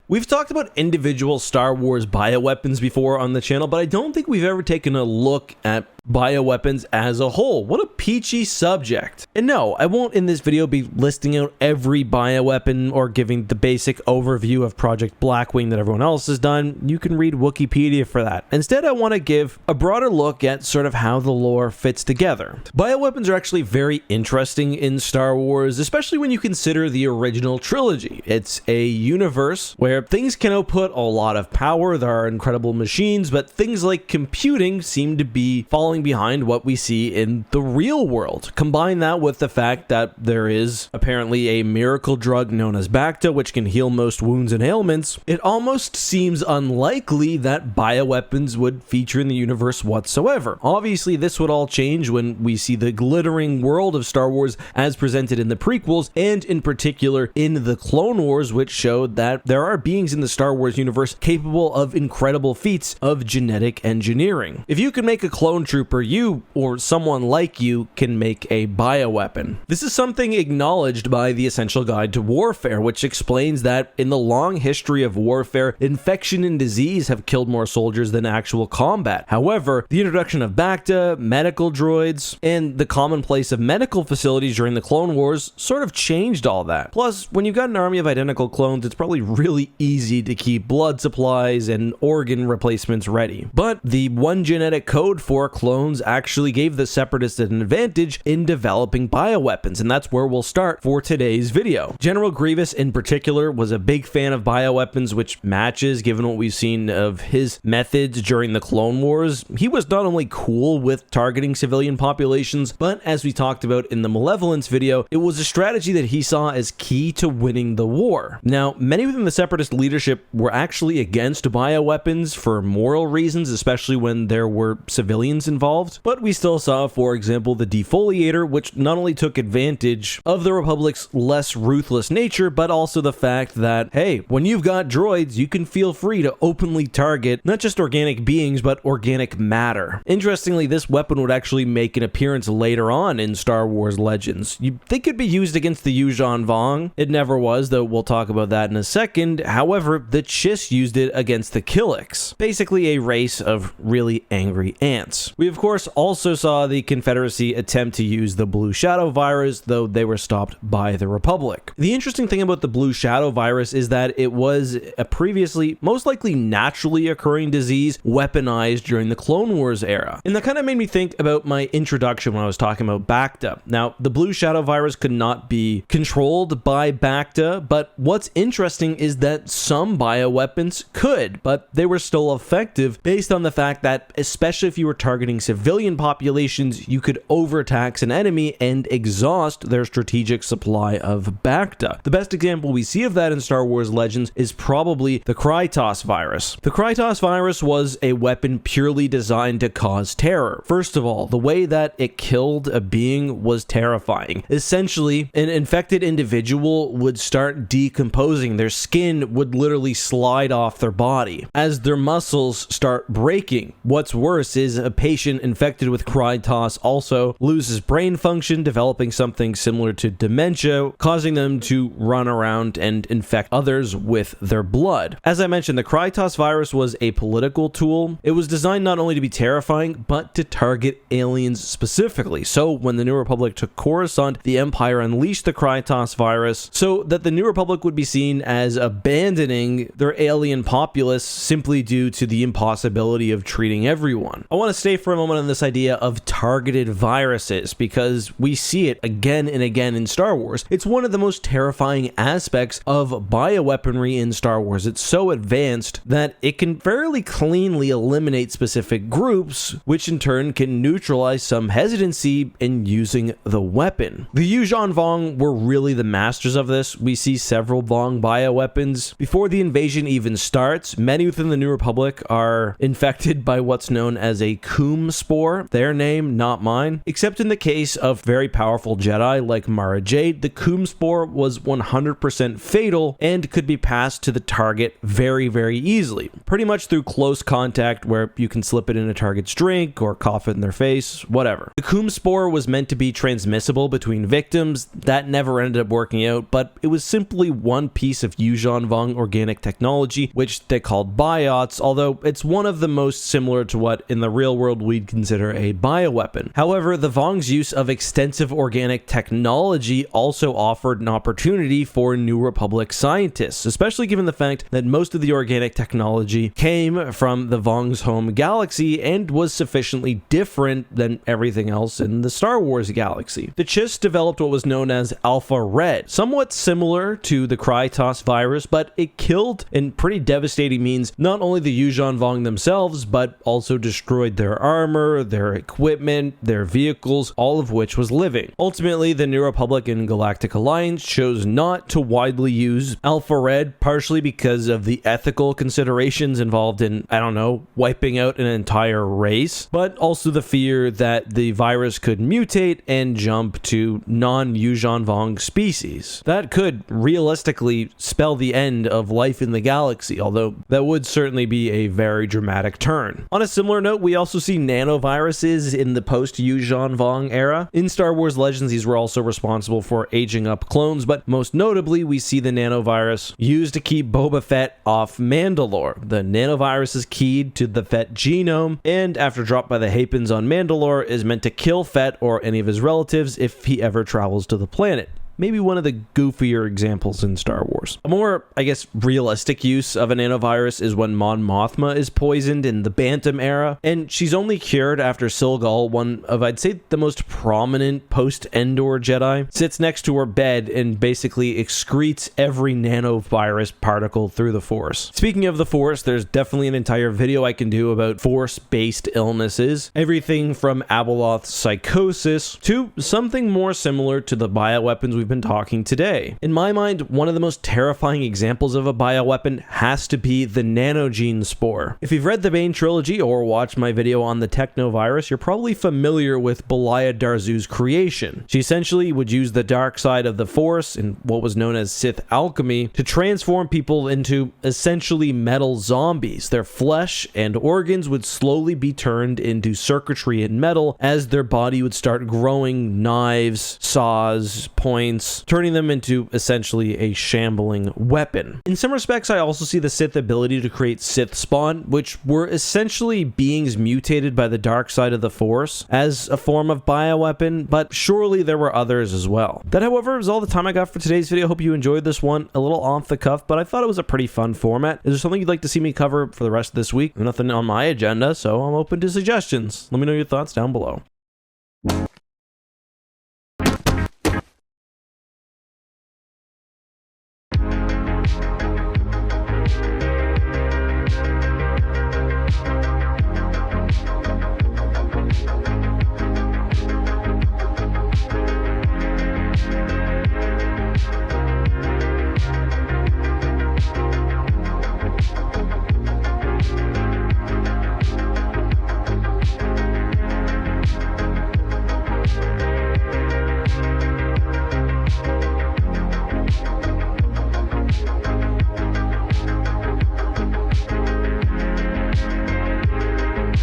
We've talked about individual Star Wars bioweapons before on the channel, but I don't think we've ever taken a look at bioweapons as a whole. What a peachy subject. And no, I won't in this video be listing out every bioweapon or giving the basic overview of Project Blackwing that everyone else has done. You can read Wikipedia for that. Instead, I want to give a broader look at sort of how the lore fits together. Bioweapons are actually very interesting in Star Wars, especially when you consider the original trilogy. It's a universe where things can output a lot of power, there are incredible machines, but things like computing seem to be falling behind what we see in the real world. Combine that with the fact that there is apparently a miracle drug known as Bacta, which can heal most wounds and ailments, it almost seems unlikely that bioweapons would feature in the universe whatsoever. Obviously, this would all change when we see the glittering world of Star Wars as presented in the prequels, and in particular in the Clone Wars, which showed that there are beings in the Star Wars universe capable of incredible feats of genetic engineering. If you can make a clone trooper, you or someone like you can make a bioweapon. This is something acknowledged by the Essential Guide to Warfare, which explains that in the long history of warfare, infection and disease have killed more soldiers than actual combat. However, the introduction of Bacta, medical droids, and the commonplace of medical facilities during the Clone Wars sort of changed all that. Plus, when you've got an army of identical clones, it's probably really easy to keep blood supplies and organ replacements ready. But the one genetic code for clones actually gave the Separatists an advantage in developing bioweapons, and that's where we'll start for today's video. General Grievous in particular was a big fan of bioweapons, which matches given what we've seen of his methods during the Clone Wars. He was not only cool with targeting civilian populations, but as we talked about in the Malevolence video, it was a strategy that he saw as key to winning the war. Now, many within the Separatist leadership were actually against bioweapons for moral reasons, especially when there were civilians involved, but we still saw, for example, the defoliator, which not only took advantage of the Republic's less ruthless nature, but also the fact that, hey, when you've got droids, you can feel free to openly target not just organic beings, but organic matter. Interestingly, this weapon would actually make an appearance later on in Star Wars Legends. You'd think it'd be used against the Yuuzhan Vong. It never was, though we'll talk about that in a second. However, the Chiss used it against the Killiks, basically a race of really angry ants. We, of course, also saw the Confederacy attempt to use the Blue Shadow virus, though they were stopped by the Republic. The interesting thing about the Blue Shadow virus is that it was a previously, most likely naturally occurring disease weaponized during the Clone Wars era. And that kind of made me think about my introduction when I was talking about Bacta. Now, the Blue Shadow virus could not be controlled by Bacta, but what's interesting is that some bioweapons could, but they were still effective based on the fact that, especially if you were targeting civilian populations, you could overtax an enemy and exhaust their strategic supply of Bacta. The best example we see of that in Star Wars Legends is probably the Krytos virus. The Krytos virus was a weapon purely designed to cause terror. First of all, the way that it killed a being was terrifying. Essentially, an infected individual would start decomposing. Their skin would literally slide off their body as their muscles start breaking. What's worse is a patient infected with Krytos also loses brain function, developing something similar to dementia, causing them to run around and infect others with their blood. As I mentioned, the Krytos virus was a political tool. It was designed not only to be terrifying, but to target aliens specifically. So when the New Republic took Coruscant, the Empire unleashed the Krytos virus so that the New Republic would be seen as abandoning their alien populace simply due to the impossibility of treating everyone. I want to stay for a moment on this idea of targeted viruses because we see it again and again in Star Wars. It's one of the most terrifying aspects of bioweaponry in Star Wars. It's so advanced that it can fairly cleanly eliminate specific groups, which in turn can neutralize some hesitancy in using the weapon. The Yuuzhan Vong were really the masters of this. We see several Vong bioweapons. Before the invasion even starts, many within the New Republic are infected by what's known as a Coom Coom spore, their name, not mine. Except in the case of very powerful Jedi like Mara Jade, the Coom spore was 100% fatal and could be passed to the target very easily. Pretty much through close contact where you can slip it in a target's drink or cough it in their face, whatever. The Coom spore was meant to be transmissible between victims. That never ended up working out, but it was simply one piece of Yuuzhan Vong organic technology, which they called biots, although it's one of the most similar to what in the real world we'd consider a bioweapon. However, the Vong's use of extensive organic technology also offered an opportunity for New Republic scientists, especially given the fact that most of the organic technology came from the Vong's home galaxy and was sufficiently different than everything else in the Star Wars galaxy. The Chiss developed what was known as Alpha Red, somewhat similar to the Krytos virus, but it killed in pretty devastating means not only the Yuuzhan Vong themselves, but also destroyed their armor, their equipment, their vehicles, all of which was living. Ultimately, the New Republic and Galactic Alliance chose not to widely use Alpha Red, partially because of the ethical considerations involved in, I don't know, wiping out an entire race, but also the fear that the virus could mutate and jump to non-Yuuzhan Vong species. That could realistically spell the end of life in the galaxy, although that would certainly be a very dramatic turn. On a similar note, we also see nanoviruses in the post-Yuuzhan Vong era. In Star Wars Legends, these were also responsible for aging up clones, but most notably, we see the nanovirus used to keep Boba Fett off Mandalore. The nanovirus is keyed to the Fett genome, and after dropped by the Hapans on Mandalore, is meant to kill Fett or any of his relatives if he ever travels to the planet. Maybe one of the goofier examples in Star Wars. A more, I guess, realistic use of a nanovirus is when Mon Mothma is poisoned in the Bantam era, and she's only cured after Silgal, one of, I'd say, the most prominent post-Endor Jedi, sits next to her bed and basically excretes every nanovirus particle through the Force. Speaking of the Force, there's definitely an entire video I can do about Force-based illnesses, everything from Abeloth psychosis to something more similar to the bioweapons we've been talking today. In my mind, one of the most terrifying examples of a bioweapon has to be the nanogene spore. If you've read the Bane trilogy or watched my video on the technovirus, you're probably familiar with Belia Darzu's creation. She essentially would use the dark side of the Force and what was known as Sith alchemy to transform people into essentially metal zombies. Their flesh and organs would slowly be turned into circuitry and metal as their body would start growing knives, saws, points, turning them into essentially a shambling weapon. In some respects, I also see the Sith ability to create Sith spawn, which were essentially beings mutated by the dark side of the Force as a form of bioweapon, but surely there were others as well. That, however, is all the time I got for today's video. Hope you enjoyed this one. A little off the cuff, but I thought it was a pretty fun format. Is there something you'd like to see me cover for the rest of this week? Nothing on my agenda, so I'm open to suggestions. Let me know your thoughts down below.